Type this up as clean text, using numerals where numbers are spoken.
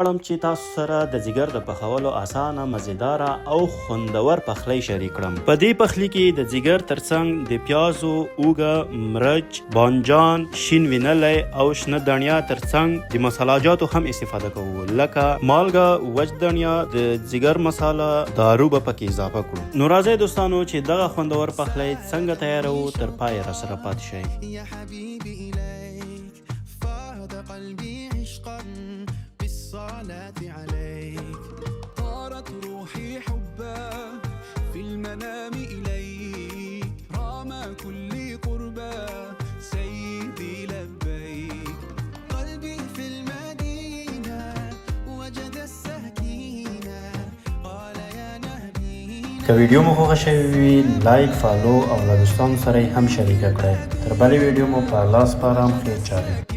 غواړم چې تاسو سره د ځیګر د پخولو اسانه مزیداره او خوندور پخلی شریک کړم. په دې پخلي کې د ځیګر ترڅنګ د پیازو، اوږه، مرچ، بانجان، شین وینلی او شنه دڼیا ترڅنګ د مسالاجاتو هم استفاده کوو لکه مالګه، وچ دڼیا، د ځیګر مساله، دارو به پکې اضافه کړو. نو راځئ دوستانو چې دغه خوندور پخلی څنګه تیاروو تر پایه راسره پاتې شئ. الصلاة عليك طارت روحي حبا في المنام إليك رام كل قربا سيدي لبيك قلبي في المدينة وجد السكينة قال يا نبينا. که ویډیو مو خوښه شوې وي لایک، فالو او له دوستانو سره یې هم شریکه کړئ. تر بلې ویډیو مو په الله سپارم. خیر چارې.